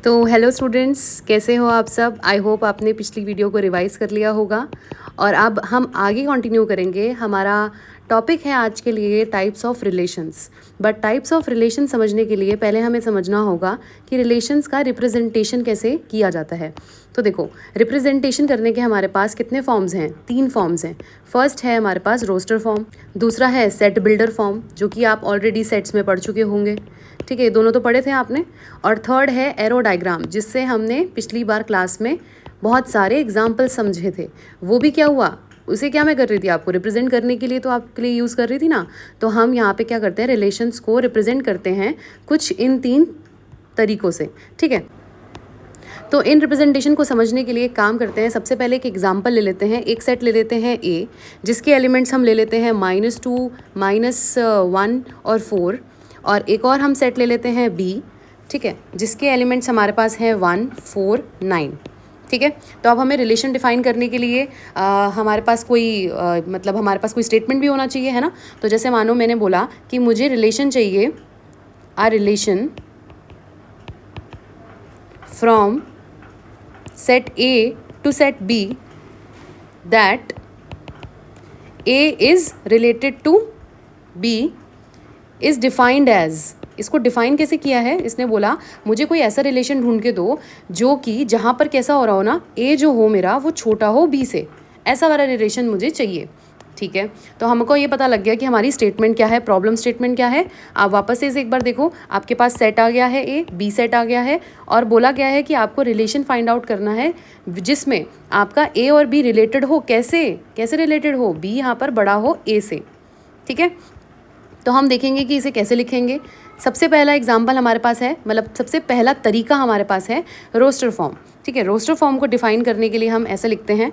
तो hello students, कैसे हो आप सब। आई होप आपने पिछली वीडियो को रिवाइज कर लिया होगा और अब हम आगे कंटिन्यू करेंगे। हमारा टॉपिक है आज के लिए types of relations. But types of relation समझने के लिए पहले हमें समझना होगा कि रिलेशंस का रिप्रेजेंटेशन कैसे किया जाता है। तो देखो, रिप्रेजेंटेशन करने के हमारे पास कितने फॉर्म्स हैं? 3 फॉर्म्स हैं। फर्स्ट है हमारे पास रोस्टर फॉर्म, दूसरा है सेट बिल्डर फॉर्म, जो कि आप ऑलरेडी सेट्स में पढ़ चुके होंगे। ठीक है, दोनों तो पढ़े थे आपने। और थर्ड है एरो डायग्राम, जिससे हमने पिछली बार क्लास में बहुत सारे एग्जाम्पल समझे थे। वो भी क्या हुआ, उसे क्या मैं कर रही थी, आपको रिप्रेजेंट करने के लिए तो आपके लिए यूज़ कर रही थी ना। तो हम यहाँ पे क्या करते हैं, रिलेशंस को रिप्रेजेंट करते हैं कुछ इन 3 तरीकों से। ठीक है, तो इन रिप्रेजेंटेशन को समझने के लिए एक काम करते हैं। सबसे पहले एक एग्जाम्पल ले लेते हैं। एक सेट ले लेते हैं ए, जिसके एलिमेंट्स हम ले लेते हैं -2, -1 और 4। और एक और हम सेट ले लेते हैं बी, ठीक है, जिसके एलिमेंट्स हमारे पास हैं 1, 4, 9। ठीक है, तो अब हमें रिलेशन डिफाइन करने के लिए हमारे पास कोई मतलब हमारे पास कोई स्टेटमेंट भी होना चाहिए, है ना। तो जैसे मानो मैंने बोला कि मुझे रिलेशन चाहिए, a relation from set A to set B that A is related to B is defined as। इसको डिफाइन कैसे किया है, इसने बोला मुझे कोई ऐसा रिलेशन ढूंढ के दो जो कि जहाँ पर कैसा हो रहा हो ना, A जो हो मेरा वो छोटा हो B से, ऐसा वाला रिलेशन मुझे चाहिए। ठीक है, तो हमको ये पता लग गया कि हमारी स्टेटमेंट क्या है, प्रॉब्लम स्टेटमेंट क्या है। आप वापस से इसे एक बार देखो, आपके पास सेट आ गया है ए, बी सेट आ गया है और बोला गया है कि आपको रिलेशन फाइंड आउट करना है जिसमें आपका ए और बी रिलेटेड हो। कैसे कैसे रिलेटेड हो, बी यहाँ पर बड़ा हो ए से। ठीक है, तो हम देखेंगे कि इसे कैसे लिखेंगे। सबसे पहला एग्जाम्पल हमारे पास है, मतलब सबसे पहला तरीका हमारे पास है रोस्टर फॉर्म। ठीक है, रोस्टर फॉर्म को डिफाइन करने के लिए हम ऐसे लिखते हैं।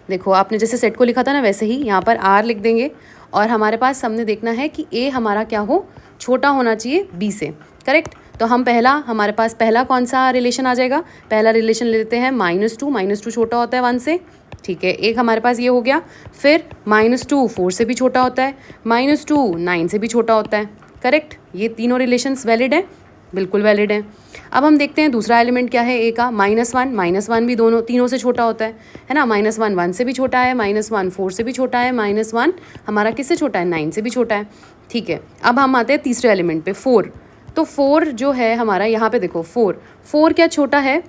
देखो, आपने जैसे सेट को लिखा था ना, वैसे ही यहाँ पर आर लिख देंगे और हमारे पास हमने देखना है कि ए हमारा क्या हो, छोटा होना चाहिए बी से। करेक्ट, तो हम हमारे पास पहला कौन सा रिलेशन आ जाएगा, पहला रिलेशन ले लेते हैं -2। -2 छोटा होता है 1 से। ठीक है, एक हमारे पास ये हो गया। फिर -2 4 से भी छोटा होता है, -2 9 से भी छोटा होता है। करेक्ट, ये तीनों रिलेशंस वैलिड हैं, बिल्कुल वैलिड हैं। अब हम देखते हैं दूसरा एलिमेंट क्या है ए का, -1। -1 भी तीनों से छोटा होता है ना। -1 1 से भी छोटा है, -1 4 से भी छोटा है, -1 हमारा किससे छोटा है, 9 से भी छोटा है। ठीक है, अब हम आते हैं तीसरे एलिमेंट पे 4। तो 4 जो है हमारा, यहाँ पे देखो 4 क्या छोटा है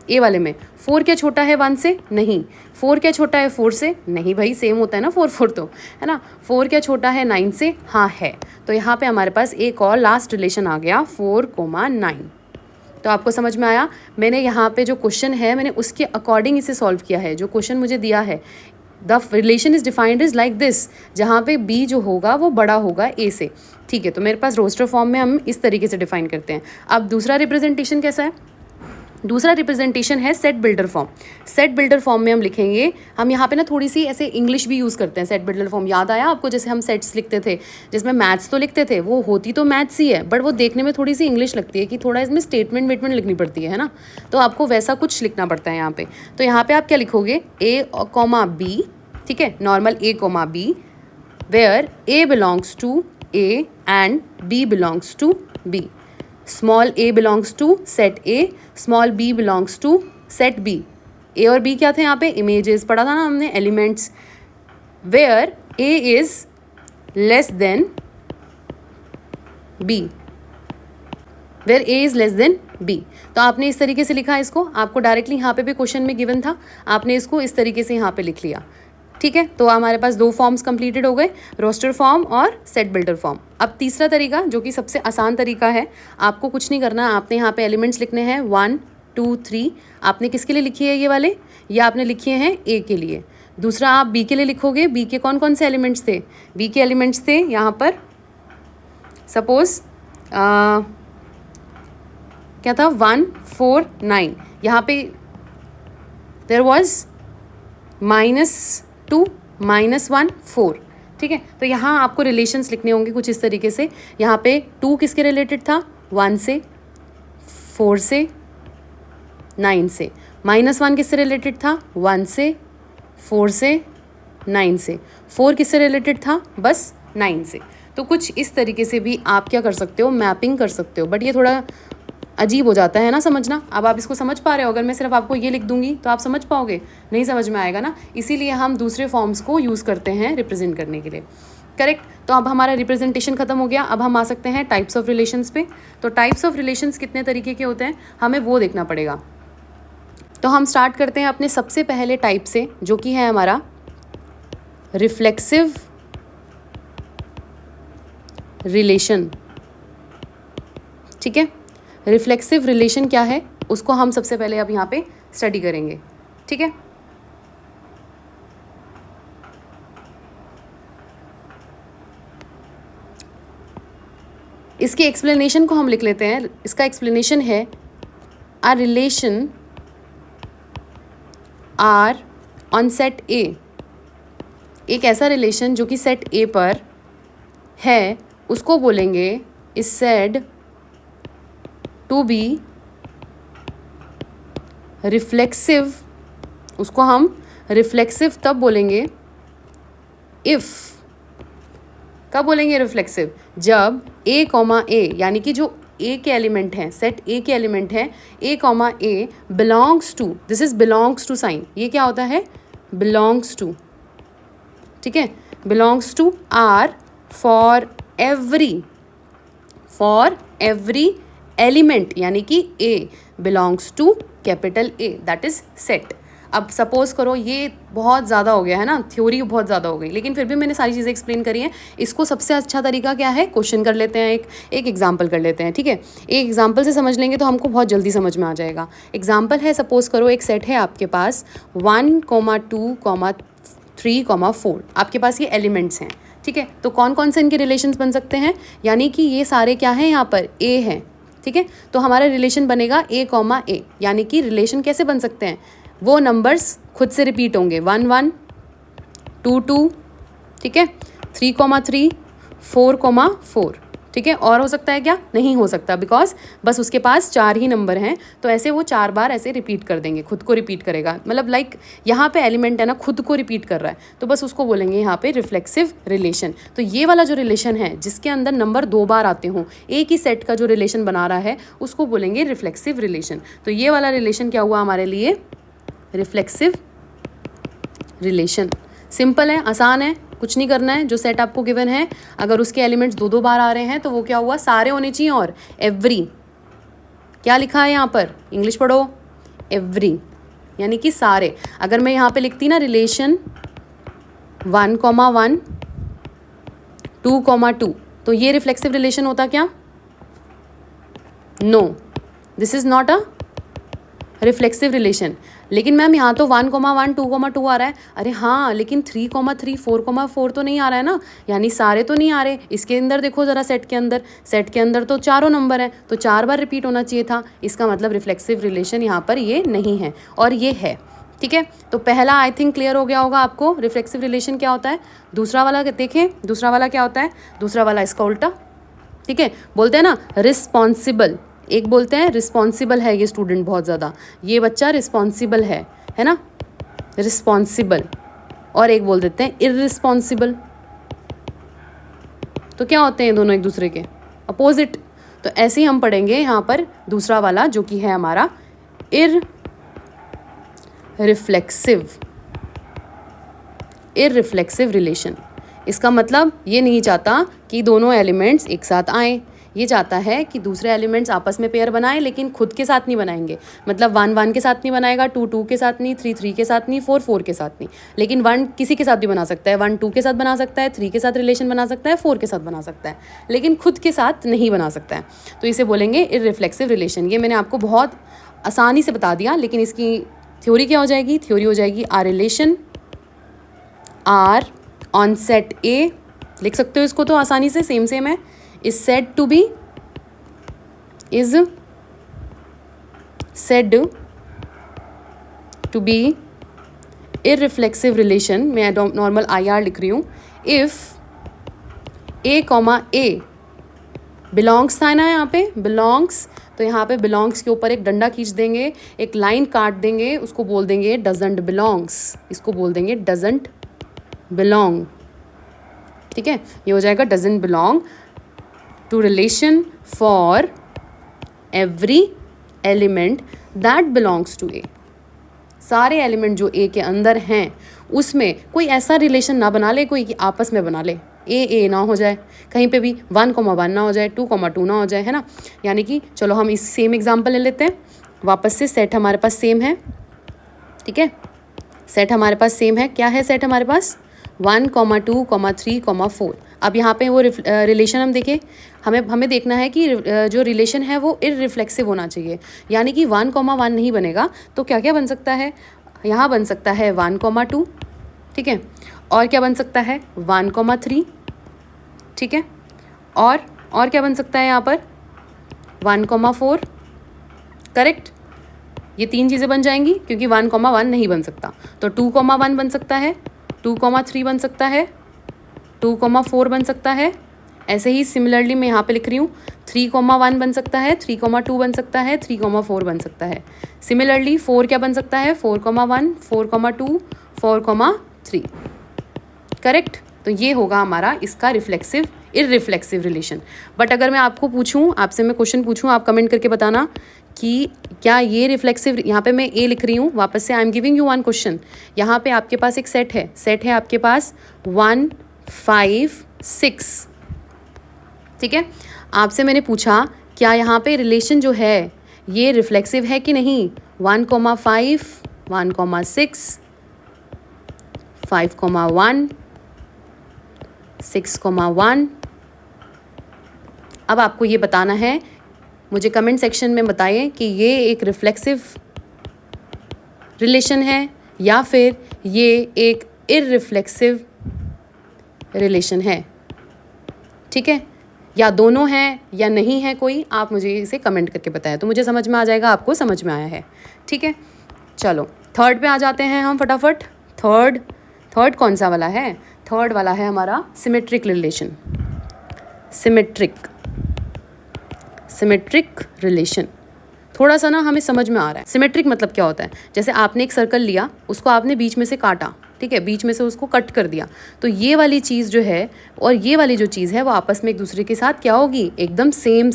ए वाले में, 4 क्या छोटा है 1 से, नहीं। 4 क्या छोटा है 4 से, नहीं भाई, सेम होता है ना 4 4 तो, है ना। 4 क्या छोटा है 9 से, हाँ है। तो यहाँ पे हमारे पास एक और लास्ट रिलेशन आ गया 4,9। तो आपको समझ में आया, मैंने यहाँ पे जो क्वेश्चन है मैंने उसके अकॉर्डिंग इसे सॉल्व किया है। जो क्वेश्चन मुझे दिया है, the relation is defined is like this, जहाँ पे बी जो होगा वो बड़ा होगा ए से। ठीक है, तो मेरे पास रोस्टर फॉर्म में हम इस तरीके से डिफाइन करते हैं। अब दूसरा रिप्रेजेंटेशन कैसा है, दूसरा रिप्रेजेंटेशन है set builder form. Set builder form में हम लिखेंगे, हम यहाँ पे ना थोड़ी सी ऐसे इंग्लिश भी यूज़ करते हैं। सेट बिल्डर फॉर्म याद आया आपको, जैसे हम सेट्स लिखते थे जिसमें मैथ्स तो लिखते थे, वो होती तो मैथ्स ही है बट वो देखने में थोड़ी सी इंग्लिश लगती है कि थोड़ा इसमें स्टेटमेंट वेटमेंट लिखनी पड़ती है ना। तो आपको वैसा कुछ लिखना पड़ता है यहाँ पे। तो यहाँ पे आप क्या लिखोगे, ए कॉमा बी, ठीक है, normal A comma B, where A belongs to A and B belongs to B. Small a belongs to set A, small b belongs to set B। A और B क्या थे यहाँ पे, इमेजेस पढ़ा था ना हमने, elements. Where A is less than B, where A is less than B। तो आपने इस तरीके से लिखा है इसको, आपको डायरेक्टली यहाँ पे भी क्वेश्चन में गिवन था, आपने इसको इस तरीके से यहाँ पे लिख लिया। ठीक है, तो हमारे पास 2 फॉर्म्स कंप्लीटेड हो गए, रोस्टर फॉर्म और सेट बिल्डर फॉर्म। अब तीसरा तरीका, जो कि सबसे आसान तरीका है, आपको कुछ नहीं करना, आपने यहाँ पे एलिमेंट्स लिखने हैं 1 2 3। आपने किसके लिए लिखी है ये वाले, ये आपने लिखे हैं ए के लिए। दूसरा आप बी के लिए लिखोगे, बी के कौन कौन से एलिमेंट्स थे, बी के एलिमेंट्स थे यहाँ पर सपोज क्या था 1 4 9। यहाँ पे देयर वॉज -2 -1 4। ठीक है, तो यहाँ आपको रिलेशंस लिखने होंगे कुछ इस तरीके से। यहाँ पे 2 किसके रिलेटेड था, 1 से, 4 से, 9 से। -1 किससे रिलेटेड था, 1 से, 4 से, 9 से। 4 किससे रिलेटेड था, बस 9 से। तो कुछ इस तरीके से भी आप क्या कर सकते हो, मैपिंग कर सकते हो। बट ये थोड़ा अजीब हो जाता है ना समझना। अब आप इसको समझ पा रहे हो? अगर मैं सिर्फ आपको ये लिख दूंगी तो आप समझ पाओगे? नहीं समझ में आएगा ना। इसीलिए हम दूसरे फॉर्म्स को यूज़ करते हैं रिप्रेजेंट करने के लिए। करेक्ट। तो अब हमारा रिप्रेजेंटेशन खत्म हो गया। अब हम आ सकते हैं टाइप्स ऑफ रिलेशंस पे। तो टाइप्स ऑफ रिलेशंस कितने तरीके के होते हैं हमें वो देखना पड़ेगा। तो हम स्टार्ट करते हैं अपने सबसे पहले टाइप से, जो कि है हमारा रिफ्लेक्सिव रिलेशन। ठीक है, रिफ्लेक्सिव रिलेशन क्या है उसको हम सबसे पहले अब यहाँ पे स्टडी करेंगे। ठीक है, इसके एक्सप्लेनेशन को हम लिख लेते हैं। इसका एक्सप्लेनेशन है a relation R on set A. एक ऐसा रिलेशन जो कि सेट ए पर है उसको बोलेंगे is said to be reflexive. उसको हम रिफ्लेक्सिव तब बोलेंगे इफ़, कब बोलेंगे रिफ्लेक्सिव? जब ए कॉमा ए, यानी कि जो ए के एलिमेंट हैं, सेट ए के एलिमेंट हैं, A comma A belongs to, this is belongs to sign, ये क्या होता है? Belongs to. ठीक है, belongs to R for every element, यानी कि A belongs to capital A, that is set. अब सपोज करो, ये बहुत ज़्यादा हो गया है ना, थ्योरी बहुत ज़्यादा हो गई, लेकिन फिर भी मैंने सारी चीज़ें एक्सप्लेन करी हैं। इसको सबसे अच्छा तरीका क्या है? क्वेश्चन कर लेते हैं, एक एग्जाम्पल कर लेते हैं। ठीक है, एक एग्जाम्पल से समझ लेंगे तो हमको बहुत जल्दी समझ में आ जाएगा। एग्जाम्पल है, सपोज करो एक सेट है आपके पास 1, 2, 3, 4, आपके पास ये एलिमेंट्स हैं। ठीक है, तो कौन कौन से इनके रिलेशंस बन सकते हैं? यानी कि ये सारे क्या हैं यहाँ पर? ए हैं। ठीक है, तो हमारा रिलेशन बनेगा ए कॉमा ए, यानी कि रिलेशन कैसे बन सकते हैं? वो नंबर्स खुद से रिपीट होंगे, 1, 1, 2, 2, ठीक है, 3, 4, 4। ठीक है, और हो सकता है क्या? नहीं हो सकता, बिकॉज बस उसके पास 4 ही नंबर हैं, तो ऐसे वो 4 बार ऐसे रिपीट कर देंगे, खुद को रिपीट करेगा। मतलब लाइक यहाँ पे एलिमेंट है ना, खुद को रिपीट कर रहा है, तो बस उसको बोलेंगे यहाँ पे रिफ्लेक्सिव रिलेशन। तो ये वाला जो रिलेशन है जिसके अंदर नंबर 2 बार आते हों, एक ही सेट का जो रिलेशन बना रहा है उसको बोलेंगे रिफ्लेक्सिव रिलेशन। तो ये वाला रिलेशन क्या हुआ हमारे लिए? Reflexive relation. सिंपल है, आसान है, कुछ नहीं करना है। जो सेट आपको गिवन है, अगर उसके एलिमेंट्स 2 बार आ रहे हैं तो वो क्या हुआ? सारे होने चाहिए। और एवरी, क्या लिखा है यहाँ पर? इंग्लिश पढ़ो, एवरी यानी कि सारे। अगर मैं यहाँ पे लिखती ना रिलेशन 1, 1, 2, 2, तो ये रिफ्लेक्सिव रिलेशन होता क्या? No, this is not a reflexive relation. लेकिन मैम यहाँ तो 1, 1, 2, 2 आ रहा है। अरे हाँ, लेकिन 3, 3, 4, 4 तो नहीं आ रहा है ना, यानी सारे तो नहीं आ रहे। इसके अंदर देखो ज़रा, सेट के अंदर तो चारों नंबर हैं, तो 4 बार रिपीट होना चाहिए था। इसका मतलब रिफ्लेक्सिव रिलेशन यहाँ पर ये नहीं है, और ये है। ठीक है, तो पहला आई थिंक क्लियर हो गया होगा आपको, रिफ्लेक्सिव रिलेशन क्या होता है। दूसरा वाला देखें, दूसरा वाला क्या होता है? दूसरा वाला इसका उल्टा। ठीक है, बोलते हैं ना रिस्पॉन्सिबल, एक बोलते हैं रिस्पॉन्सिबल है ये स्टूडेंट बहुत ज़्यादा, ये बच्चा रिस्पॉन्सिबल है ना, रिस्पॉन्सिबल, और एक बोल देते हैं इररिस्पॉन्सिबल। तो क्या होते हैं दोनों? एक दूसरे के अपोजिट। तो ऐसे ही हम पढ़ेंगे यहाँ पर दूसरा वाला, जो कि है हमारा इररिफ्लेक्सिव रिलेशन। इसका मतलब ये नहीं चाहता कि दोनों एलिमेंट्स एक साथ आएँ, ये चाहता है कि दूसरे एलिमेंट्स आपस में पेयर बनाएं, लेकिन खुद के साथ नहीं बनाएंगे। मतलब 1, 1 के साथ नहीं बनाएगा, 2, 2 के साथ नहीं, 3, 3 के साथ नहीं, 4, 4 के साथ नहीं। लेकिन 1 किसी के साथ भी बना सकता है, 1, 2 के साथ बना सकता है, 3 के साथ रिलेशन बना सकता है, 4 के साथ बना सकता है, लेकिन खुद के साथ नहीं बना सकता है। तो इसे बोलेंगे इररिफ्लेक्सिव रिलेशन। ये मैंने आपको बहुत आसानी से बता दिया, लेकिन इसकी थ्योरी क्या हो जाएगी? थ्योरी हो जाएगी R relation R on set A, लिख सकते हो इसको तो आसानी से, सेम है, is said to be irreflexive relation, मैं नॉर्मल IR लिख रही हूँ, if a comma a belongs था ना, यहाँ पे बिलोंग्स, तो यहाँ पे बिलोंग्स के ऊपर एक डंडा खींच देंगे, एक लाइन काट देंगे, उसको बोल देंगे डजंट बिलोंग्स, इसको बोल देंगे डजंट बिलोंग। ठीक है, ये हो जाएगा doesn't belong to relation for every element that belongs to A, सारे एलिमेंट जो ए के अंदर हैं उसमें कोई ऐसा रिलेशन ना बना ले कोई कि आपस में बना ले, ए ना हो जाए, कहीं पे भी 1,1 ना हो जाए, 2,2 ना हो जाए, है ना। यानी कि चलो हम इस सेम एग्जांपल ले लेते हैं वापस से। सेट हमारे पास सेम है, ठीक है, सेट हमारे पास सेम है। क्या है सेट हमारे पास? 1, 2, 3, 4। अब यहाँ पे वो रिलेशन हम देखें, हमें देखना है कि जो रिलेशन है वो इररिफ्लेक्सिव होना चाहिए, यानी कि 1,1 नहीं बनेगा तो क्या क्या बन सकता है? यहाँ बन सकता है 1,2, ठीक है, और क्या बन सकता है 1,3, ठीक है, और क्या बन सकता है यहाँ पर 1,4, करेक्ट। ये 3 चीज़ें बन जाएंगी क्योंकि 1,1 नहीं बन सकता, तो 2,1 बन सकता है, 2,3 बन सकता है, 2,4 बन सकता है। ऐसे ही सिमिलरली मैं यहाँ पे लिख रही हूँ 3,1 बन सकता है, 3,2 बन सकता है, 3,4 बन सकता है। सिमिलरली 4 क्या बन सकता है? 4,1, 4,2, 4,3, करेक्ट। तो ये होगा हमारा इसका रिफ्लेक्सिव इररिफ्लेक्सिव रिलेशन। बट अगर मैं आपको पूछूं, आपसे मैं क्वेश्चन पूछूं, आप कमेंट करके बताना कि क्या ये रिफ्लेक्सिव, यहाँ पे मैं ए लिख रही हूँ वापस से, I am giving you one question. यहाँ पे आपके पास एक सेट है आपके पास 1, 5, 6, ठीक है। आपसे मैंने पूछा क्या यहाँ पे रिलेशन जो है ये रिफ्लेक्सिव है कि नहीं? 1,5, 1,6, 5,1, 6,1। अब आपको ये बताना है, मुझे कमेंट सेक्शन में बताइए कि ये एक रिफ्लेक्सिव रिलेशन है या फिर ये एक इररिफ्लेक्सिव रिलेशन है, ठीक है, या दोनों हैं या नहीं है कोई, आप मुझे इसे कमेंट करके बताएं तो मुझे समझ में आ जाएगा आपको समझ में आया है, ठीक है। चलो थर्ड पे आ जाते हैं हम फटाफट। थर्ड कौन सा वाला है? थर्ड वाला है हमारा सिमेट्रिक रिलेशन। सिमेट्रिक रिलेशन थोड़ा सा ना हमें समझ में आ रहा है। सिमेट्रिक मतलब क्या होता है? जैसे आपने एक सर्कल लिया, उसको आपने बीच में से काटा, ठीक है, बीच में से उसको कट कर दिया, तो ये वाली चीज़ जो है और ये वाली जो चीज़ है वो आपस में एक दूसरे के साथ क्या होगी? एकदम सेम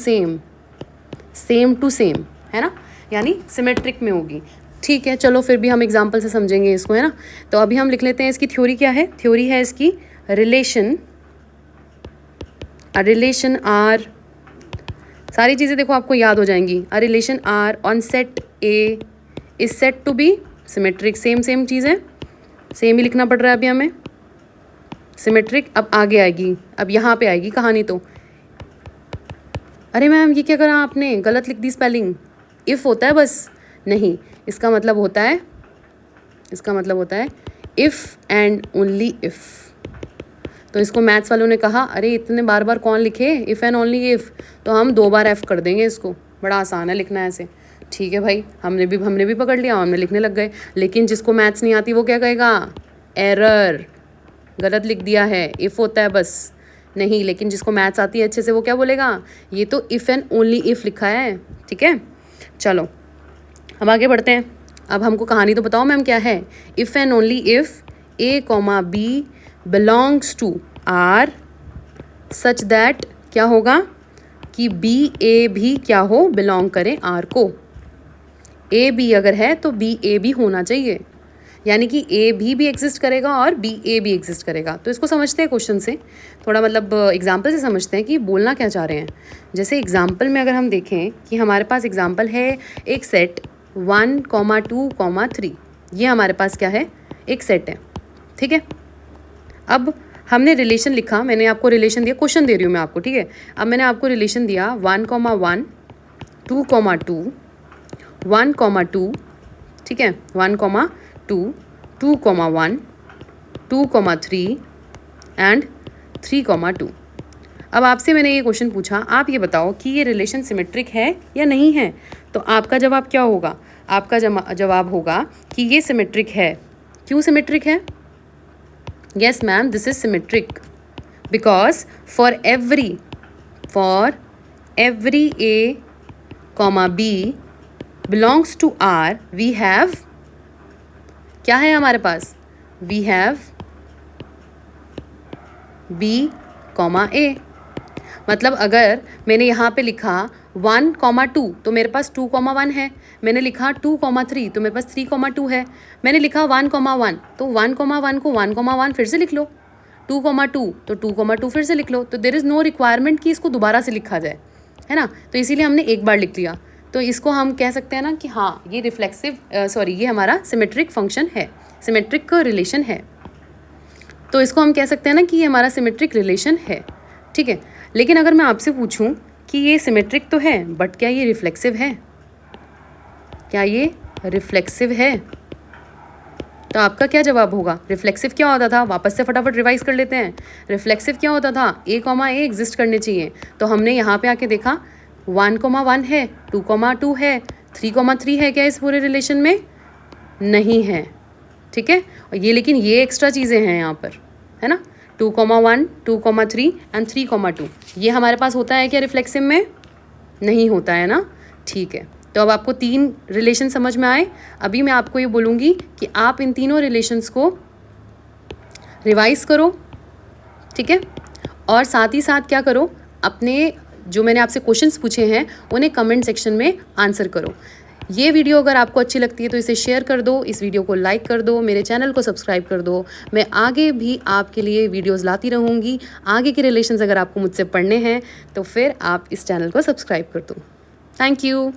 टू सेम, है ना, यानी सिमेट्रिक में होगी, ठीक है। चलो फिर भी हम एग्जाम्पल से समझेंगे इसको, है ना। तो अभी हम लिख लेते हैं इसकी थ्योरी क्या है। थ्योरी है इसकी रिलेशन आर, सारी चीज़ें देखो आपको याद हो जाएंगी। A relation R on set A is set to be symmetric. Same चीज़ है, सेम ही लिखना पड़ रहा है अभी हमें, सिमेट्रिक। अब आगे आएगी, अब यहाँ पे आएगी कहानी। तो अरे मैम ये क्या करा आपने, गलत लिख दी स्पेलिंग। इफ़ होता है बस, नहीं, इसका मतलब होता है इफ़ एंड ओनली इफ़। तो इसको मैथ्स वालों ने कहा अरे इतने बार बार कौन लिखे इफ़ एंड ओनली इफ़, तो हम 2 बार एफ़ कर देंगे इसको, बड़ा आसान है लिखना ऐसे, ठीक है भाई। हमने भी पकड़ लिया, हमने लिखने लग गए। लेकिन जिसको मैथ्स नहीं आती वो क्या कहेगा? एरर, गलत लिख दिया है, इफ़ होता है बस, नहीं। लेकिन जिसको मैथ्स आती है अच्छे से वो क्या बोलेगा? ये तो इफ़ एंड ओनली इफ़ लिखा है, ठीक है। चलो अब आगे बढ़ते हैं। अब हमको कहानी तो बताओ मैम क्या है। If and only if A comma B belongs to R such that, क्या होगा कि बी ए भी क्या हो, बिलोंग करें आर को। ए बी अगर है तो बी ए भी होना चाहिए, यानी कि ए भी एग्जिस्ट करेगा और बी ए भी एग्जिस्ट करेगा। तो इसको समझते हैं क्वेश्चन से, थोड़ा मतलब एग्जाम्पल से समझते हैं कि बोलना क्या चाह रहे हैं। जैसे एग्जाम्पल में अगर हम देखें कि हमारे पास एग्जाम्पल है एक सेट 1, 2, 3, ये हमारे पास क्या है? एक सेट है, ठीक है। अब हमने रिलेशन लिखा, मैंने आपको रिलेशन दिया, क्वेश्चन दे रही हूँ मैं आपको, ठीक है। अब मैंने आपको रिलेशन दिया 1, 1, 2, 2, 1, 2, ठीक है, 1, 2, 2, 1, 2, 3 एंड 3, 2। अब आपसे मैंने ये क्वेश्चन पूछा, आप ये बताओ कि ये रिलेशन सिमेट्रिक है या नहीं है। तो आपका जवाब क्या होगा? आपका जवाब होगा कि ये सिमेट्रिक है। क्यों सिमेट्रिक है? Yes ma'am, this is symmetric because for every A comma B belongs to R, we have, क्या है हमारे पास? We have B comma A। मतलब अगर मैंने यहाँ पे लिखा 1,2 तो मेरे पास 2,1 है। मैंने लिखा 2,3 तो मेरे पास 3,2 है। मैंने लिखा 1,1 तो 1,1 को 1,1 फिर से लिख लो। 2,2 तो 2,2 फिर से लिख लो। तो देयर इज़ नो रिक्वायरमेंट कि इसको दोबारा से लिखा जाए, है ना। तो इसीलिए हमने एक बार लिख लिया। तो इसको हम कह सकते हैं ना कि हाँ ये ये हमारा सिमेट्रिक फंक्शन है, सिमेट्रिक रिलेशन है। तो इसको हम कह सकते हैं ना कि ये हमारा सिमेट्रिक रिलेशन है, ठीक है। लेकिन अगर मैं आपसे पूछूं कि ये सिमेट्रिक तो है बट क्या ये रिफ्लेक्सिव है, क्या ये रिफ्लेक्सिव है, तो आपका क्या जवाब होगा। रिफ्लेक्सिव क्या होता था, वापस से फटाफट रिवाइज कर लेते हैं। रिफ्लेक्सिव क्या होता था, a, a एग्जिस्ट करने चाहिए। तो हमने यहाँ पे आके देखा 1,1 है, 2,2 है, 3,3 है क्या इस पूरे रिलेशन में, नहीं है, ठीक है। और ये लेकिन ये एक्स्ट्रा चीज़ें हैं यहाँ पर, है ना। 2,1, 2,3 एंड 3,2 ये हमारे पास होता है क्या रिफ्लेक्सिव में, नहीं होता है ना, ठीक है। तो अब आपको 3 रिलेशन समझ में आए। अभी मैं आपको ये बोलूँगी कि आप इन तीनों रिलेशंस को रिवाइज करो, ठीक है। और साथ ही साथ क्या करो, अपने जो मैंने आपसे क्वेश्चंस पूछे हैं उन्हें कमेंट सेक्शन में आंसर करो। ये वीडियो अगर आपको अच्छी लगती है तो इसे शेयर कर दो, इस वीडियो को लाइक कर दो, मेरे चैनल को सब्सक्राइब कर दो। मैं आगे भी आपके लिए वीडियोस लाती रहूँगी। आगे के रिलेशंस अगर आपको मुझसे पढ़ने हैं तो फिर आप इस चैनल को सब्सक्राइब कर दो। Thank you.